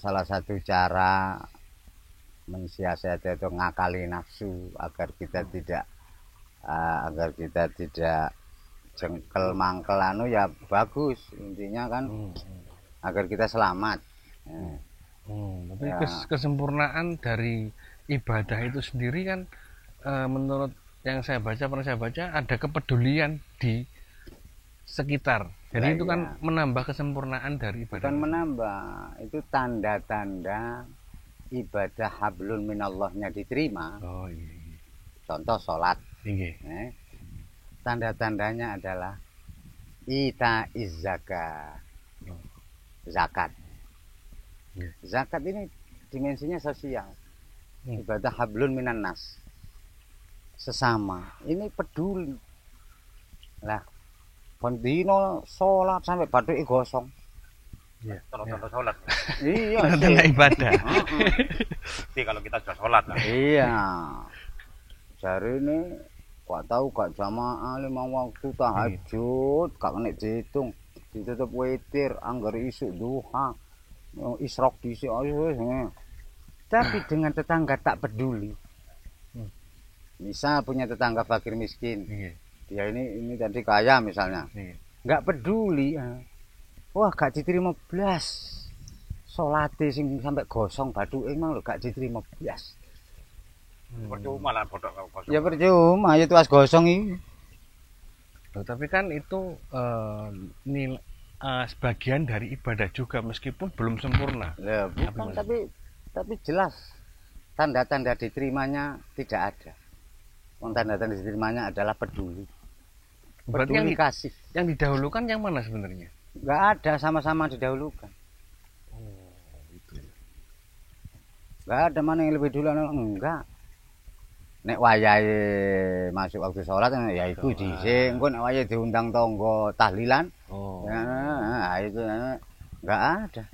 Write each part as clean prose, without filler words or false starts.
salah satu cara mensiasati itu ngakali nafsu agar kita tidak jengkel mangkel ya bagus intinya kan agar kita selamat. Tapi kesempurnaan dari ibadah itu sendiri kan menurut yang pernah saya baca ada kepedulian di sekitar. Jadi itu kan menambah kesempurnaan dari ibadah. Bukan menambah, itu tanda-tanda ibadah hablun minallahnya diterima. Oh iya. Contoh sholat. Iya. Tanda-tandanya adalah ita izzaka, zakat. Iya. Zakat ini dimensinya sosial. Ibadah hablun minan nas. Sesama ini peduli lah pendino sholat sampai baduke gosong. Iya. Contoh sholat. Iya. Tanda ibadah. Jadi kalau kita sudah sholat lah. Iya. Jari ini gak tahu gak jamaah 5 waktu tahajud gak kena dihitung ditutup witir anggar isuk duha isrok dhisik wis. Tapi dengan tetangga tak peduli. Misal punya tetangga fakir miskin, dia ini tadi kaya misalnya, nggak peduli, wah gak diterima blas, solate sing sampai gosong batu emang lo gak diterima blas. Percuma lah bodoh gosong. Ya percuma, ya tuas gosong ini. Tapi kan itu sebagian dari ibadah juga meskipun belum sempurna. Ya, bukan, tapi jelas tanda-tanda diterimanya tidak ada. Tanda-tanda diterimanya adalah peduli. Berarti Peduli kasih. Yang didahulukan yang mana sebenarnya? Enggak ada, sama-sama didahulukan. Oh, itu. Enggak ada mana yang lebih dulu, enggak. Nek wayahe masuk waktu sholat ya iku dhisik, engko nek wayahe diundang tangga tahlilan. Oh. Nah, itu enggak ada.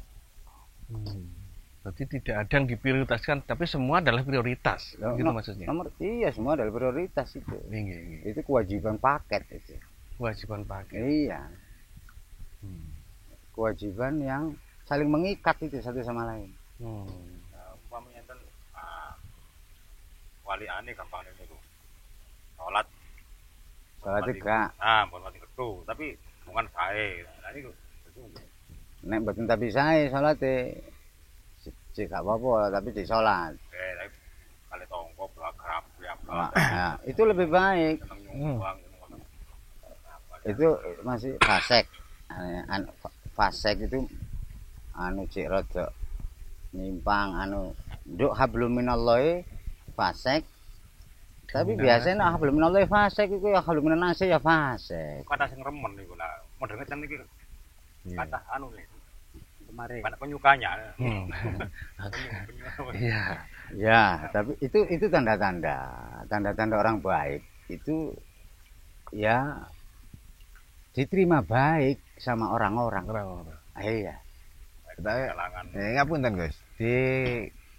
Berarti tidak ada yang diprioritaskan, tapi semua adalah prioritas, gitu maksudnya. Iya, semua adalah prioritas itu. Iya. Itu kewajiban paket itu. Kewajiban paket. Iya. Kewajiban yang saling mengikat itu satu sama lain. Umpamanya enten wali ane gampang niku. Salat. Salat gak. Pun mati ketu, tapi bukan sae. Nah niku. Nek mboten tapi sae salate. Cek gak apa-apa tapi di sholat. Kali tonggo belagrap ya. Nah, itu lebih baik. Itu masih fasek. Fasek itu cek rada nyimpang nduk hablum minallahi fasek. Tapi biasanya hablum minallahi fasek iku ya hablum minannasi ya fasek. Kata sing remen niku lah. Modern kan niki kata kemarin banyak penyukanya. Iya. Ya, tapi itu tanda-tanda orang baik itu ya diterima baik sama orang-orang. Iya. Ngapunten Gus. Di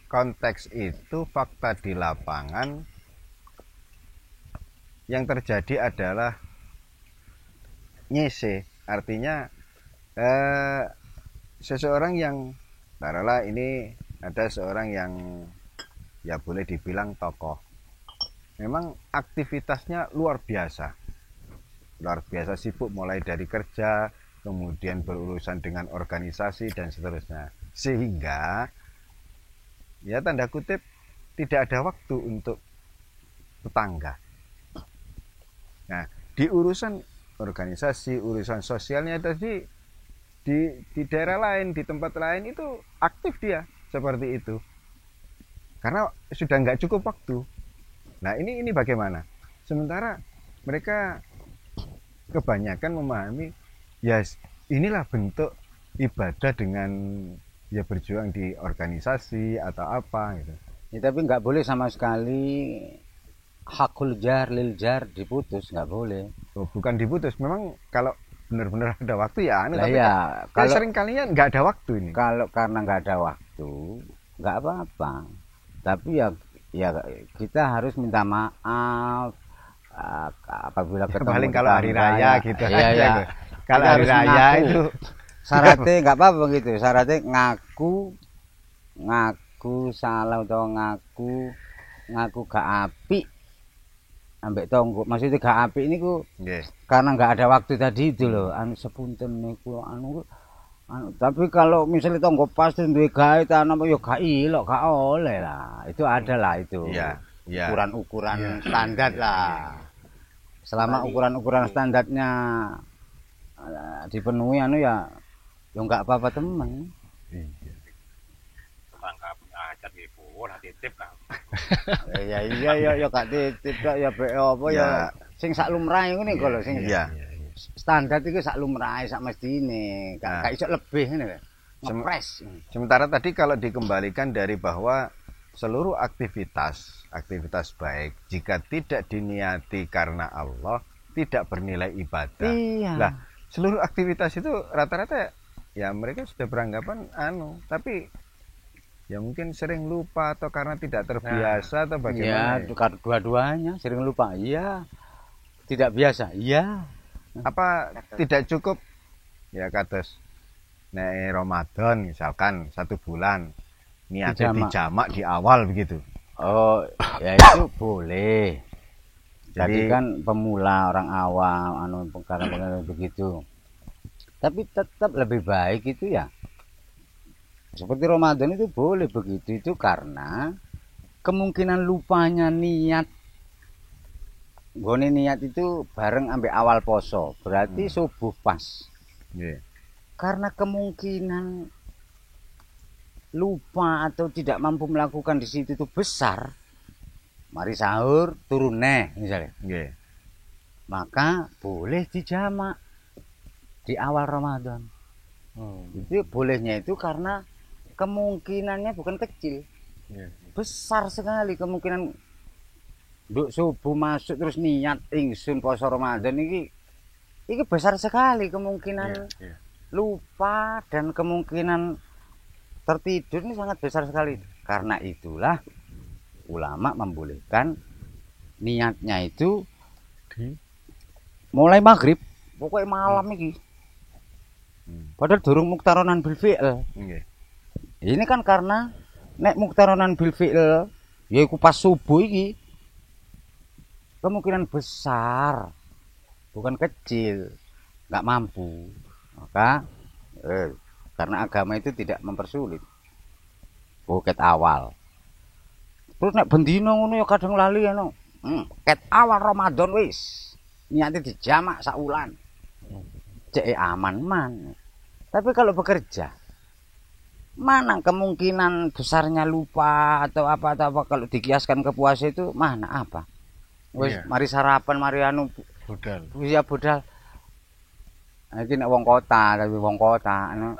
konteks itu fakta di lapangan yang terjadi adalah nyese, artinya seseorang yang taruhlah ini ada seorang yang ya boleh dibilang tokoh, memang aktivitasnya luar biasa sibuk mulai dari kerja, kemudian berurusan dengan organisasi dan seterusnya, sehingga ya tanda kutip tidak ada waktu untuk tetangga. Nah, di urusan organisasi, urusan sosialnya tadi di daerah lain, di tempat lain itu aktif dia seperti itu karena sudah nggak cukup waktu. Nah ini bagaimana? Sementara mereka kebanyakan memahami ya inilah bentuk ibadah dengan ya berjuang di organisasi atau apa gitu. Ya, tapi nggak boleh sama sekali hakul jar lil jar diputus, nggak boleh. Bukan diputus, memang kalau benar-benar ada waktu ya, tapi ya, kalau sering kalinya nggak ada waktu ini. Kalau karena nggak ada waktu, nggak apa-apa. Tapi ya kita harus minta maaf apabila ketemu. Paling kalau hari raya gitu ya, aja. Kalau hari raya itu syaratnya nggak apa-apa gitu. Syaratnya ngaku ngaku salah utawa ngaku gak apik ambek tonggo. Maksudnya gak apik niku Nggih. karena nggak ada waktu tadi itu loh. Anu sepunten niku anu tapi kalau misalnya tonggo pas duwe gawe ta napa ya gak ilok, gak oleh lah. Itu ada lah itu. Iya, iya. Ukuran-ukuran standar lah. Selama ukuran-ukuran standarnya dipenuhi anu ya nggak apa-apa teman. Iya. Bangka ajar ibu, ora titip kan. Ya gak titip kok ya bek apa ya sing sak lumrahe ngene kok lho sing Iya. standar iku sak lumrahe sak mestine gak iso lebih ngene lho. Ngepres. Sementara tadi kalau dikembalikan dari bahwa seluruh aktivitas baik jika tidak diniati karena Allah tidak bernilai ibadah. Iya. Lah, seluruh aktivitas itu rata-rata ya mereka sudah beranggapan tapi ya mungkin sering lupa atau karena tidak terbiasa atau bagaimana. Ya, dua-duanya sering lupa. Iya. Tidak biasa. Iya. Apa tidak cukup ya kados nek Ramadan misalkan 1 bulan niatnya dijamak di awal begitu. Oh, ya itu boleh. Jadi Jadi kan pemula orang awam anu perkara begitu. Tapi tetap lebih baik itu ya. Seperti Ramadan itu boleh begitu itu karena kemungkinan lupanya niat. Gone niat itu bareng ambek awal poso, berarti subuh pas. nggih. Karena kemungkinan lupa atau tidak mampu melakukan di situ itu besar. Mari sahur turun neh misalnya. Nggih. Maka boleh dijamak di awal Ramadan. Itu bolehnya itu karena kemungkinannya bukan kecil. Besar sekali kemungkinan nduk subuh masuk terus niat ingsun poso Ramadan iki besar sekali kemungkinan lupa dan kemungkinan tertidur ini sangat besar sekali. Karena itulah ulama membolehkan niatnya itu mulai maghrib pokoknya malam iki. Padahal durung muktaronan bil fi'il. Nggih. Ini kan karena nek muktaronan bil fi'il yaiku pas subuh iki kemungkinan besar bukan kecil nggak mampu. Maka karena agama itu tidak mempersulit. Ket awal. Terus nek bendino ngono ya kadang lali ngono. Ket awal Ramadan wis. Niate dijamak sak wulan. Cek aman man. Tapi kalau bekerja mana kemungkinan besarnya lupa atau apa kalau dikiaskan ke puasa itu mana apa? Wis mari sarapan mari anu Budal. Iya budal. Iki nek wong kota tapi wong kota anu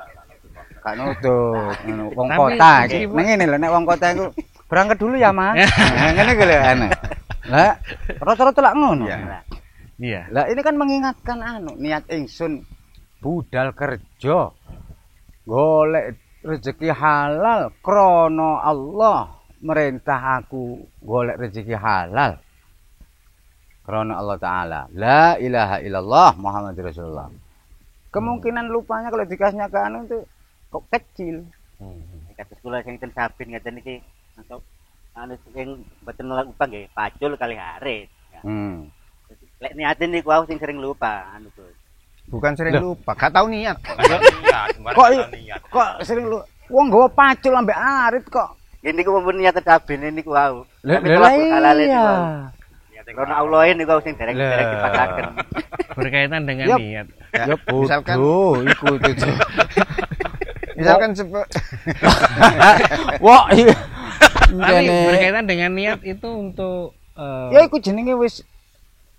gak nutut wong kota iki ngene lho nek wong kota iku berangkat dulu ya Mas. Ngene iki lho ana. Lah rata-rata lak ngono. Iya. Lah ini kan mengingatkan anu niat ingsun budal kerja golek rezeki halal krono Allah merintah aku golek rezeki halal krono Allah Ta'ala la ilaha illallah Muhammad Rasulullah. Kemungkinan lupanya kalau dikasihnya ke anu itu kok kecil. Kata sekolah sing ten sabin ngaten iki untuk anu sing mboten lupa nggih pacul kali harit. Lek niatin niku aku sing sering lupa anu Gus. Bukan sering lupa, gak tahu niat. Kok sering lu wong nggawa pacul ambek arit kok. Ini ku pun niat sabin niku wau. Lah iya. Karena Allah niku sing derek-derek dipakaken. Berkaitan dengan niat. Ya Misalkan iku itu. Misalkan Wah, iya. Tapi berkaitan dengan niat itu untuk ya iku jenenge wis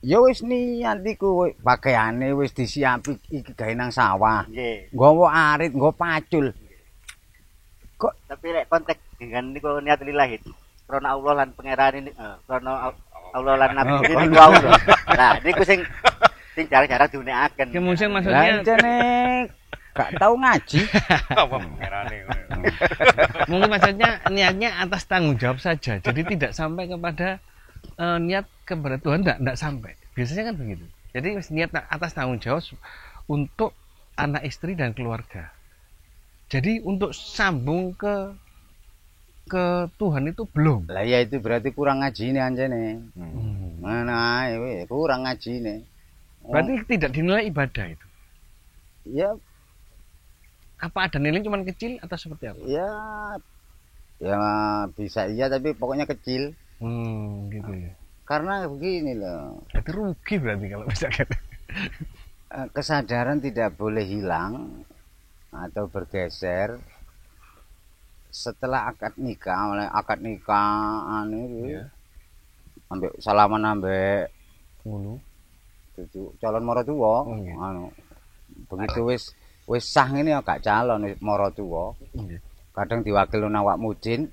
ya wis niat iku pakaiane wis disiapi iki gawe nang sawah. Nggih. Nggawa arit, nggawa pacul. Kok Tapi lek konteks dengan niku niat lillahi. Karena Allah lan pangeran ini karena Allah lan nabi ini niku wau lho. Nah, niku sing jarang-jarang diunekaken. kemudian maksudnya lancene gak tahu ngaji. Apa pengerane. mungkin maksudnya niatnya atas tanggung jawab saja. Jadi tidak sampai kepada niat kepada Tuhan enggak sampai. Biasanya kan begitu. Jadi niat atas tanggung jawab untuk anak istri dan keluarga. Jadi untuk sambung ke ke Tuhan itu belum. Lah ya itu berarti kurang ngajine anjene. Hmm. Mana ae kurang ngajine. Berarti tidak dinilai ibadah itu. Ya Apa ada nilai cuman kecil atau seperti apa? ya ya bisa iya tapi pokoknya kecil. Gitu ya. Karena begini loh. Itu rugi berarti kalau bisa gitu. Kesadaran tidak boleh hilang atau bergeser setelah akad nikah. Oleh akad nikah ini Iya. ambek salaman ambek Ngono. calon maratua Nggih. anu begitu wis sah ngene ya gak calon maratua Nggih. kadang diwakil nang awak mujin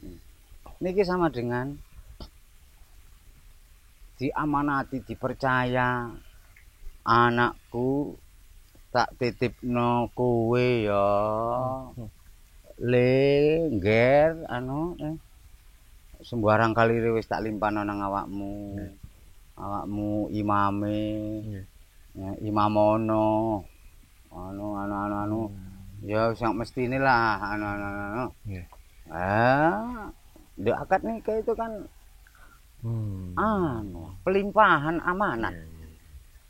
niki sama dengan diamanati dipercaya anakku tak titipno kowe ya lengger anu sembarang kali wis tak limpahno nang awakmu awakmu imame ya, imamono anu ya sak mestine lah anu Nggih. Di akad nikah itu kan pelimpahan amanat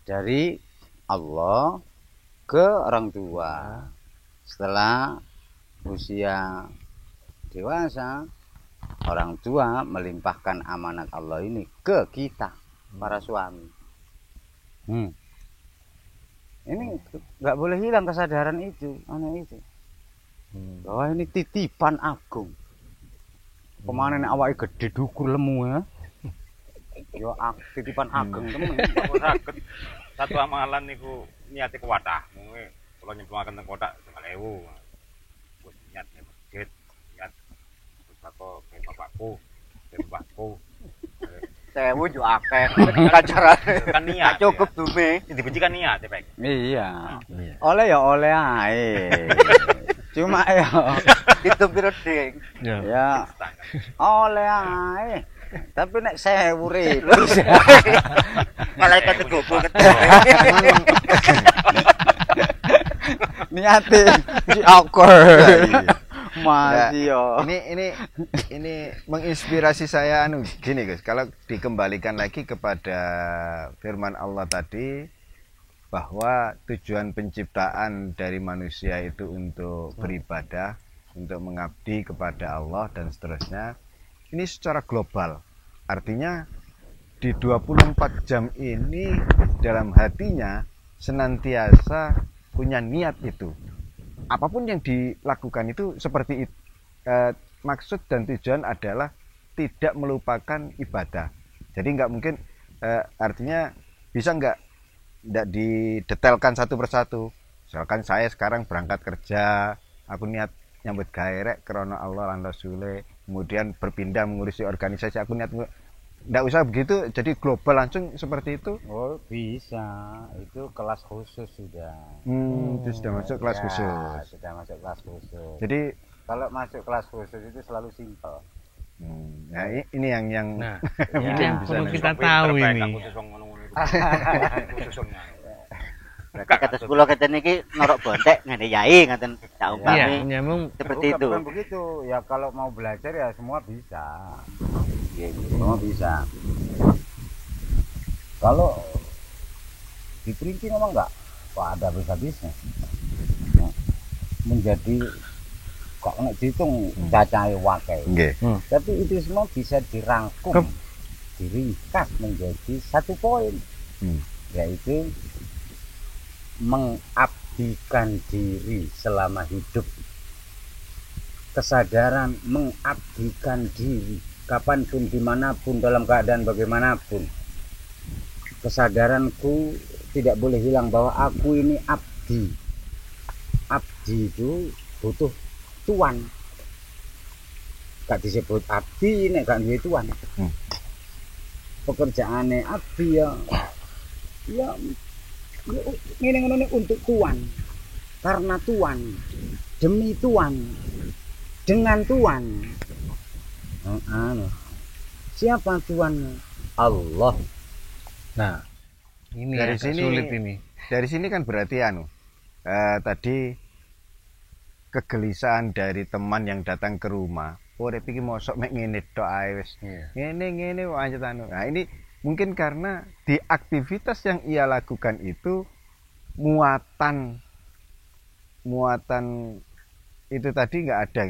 dari Allah ke orang tua setelah usia dewasa orang tua melimpahkan amanat Allah ini ke kita para suami. Ini nggak boleh hilang kesadaran itu, itu. Bahwa ini titipan agung. Kemana nek awake gede dukur lemu ya. Yo titipan agung temen. Saged satu amalan niku niate kuwatahmu kula nyemplungaken teng kotak 9.000. Wis niat ning masjid, niat sako ke bapakku, ke mbakku. 1000 yo akeh kacarane. Kan niat. Cukup dume. Dibenci kan niat, Pak. Iya. Oleh ya oleh ae. Cuma ya Hitung piro ding. ya oleh ae. Tapi nek 1000 ribu Malaikat tegobo niate si akur. Masih yo. Ini menginspirasi saya gini guys, kalau dikembalikan lagi kepada firman Allah tadi bahwa tujuan penciptaan dari manusia itu untuk beribadah, untuk mengabdi kepada Allah dan seterusnya. Ini secara global. Artinya di 24 jam ini dalam hatinya senantiasa punya niat itu. Apapun yang dilakukan itu seperti itu. Maksud dan tujuan adalah tidak melupakan ibadah. Jadi nggak mungkin artinya bisa nggak didetailkan satu persatu. Misalkan saya sekarang berangkat kerja, aku niat nyambut gawe krana Allah lan Rasule, kemudian berpindah mengurusi organisasi, aku niat nggak usah begitu, jadi global langsung seperti itu. Oh bisa, itu kelas khusus sudah. Itu sudah masuk kelas khusus. Sudah masuk kelas khusus. Jadi kalau masuk kelas khusus itu selalu simpel. Nah ini yang Nah, Ya, ini yang perlu bisa kita tahu ini. Berarti kata sekolah kata niki norok bontek ngene yai ngaten tak Iya, umpami nyambung. seperti itu. Bukan begitu. Ya kalau mau belajar ya semua bisa. Semua bisa. Kalau diperinci memang enggak. Wah, ada bisa-bisa. Nah, menjadi kok nek dihitung cacahe wakai. nggih. Tapi itu semua bisa dirangkum, diringkas menjadi satu poin, yaitu mengabdikan diri selama hidup. Kesadaran mengabdikan diri kapanpun, dimanapun, dalam keadaan bagaimanapun. Kesadaranku tidak boleh hilang bahwa aku ini abdi. Abdi itu butuh tuan. Gak disebut abdi nek gak duwe tuan. Pekerjaane abdi ya ngene untuk tuan, karena tuan, demi tuan, dengan tuan. Siapa tuan? Allah. Nah, ini Dari agak sini- sulit ini. Dari sini kan berarti tadi kegelisahan dari teman yang datang ke rumah urip iki mosok mek ngene tok ae wis. Iya. Ngene wancet anu. Nah, ini mungkin karena di aktivitas yang ia lakukan itu muatan itu tadi nggak ada.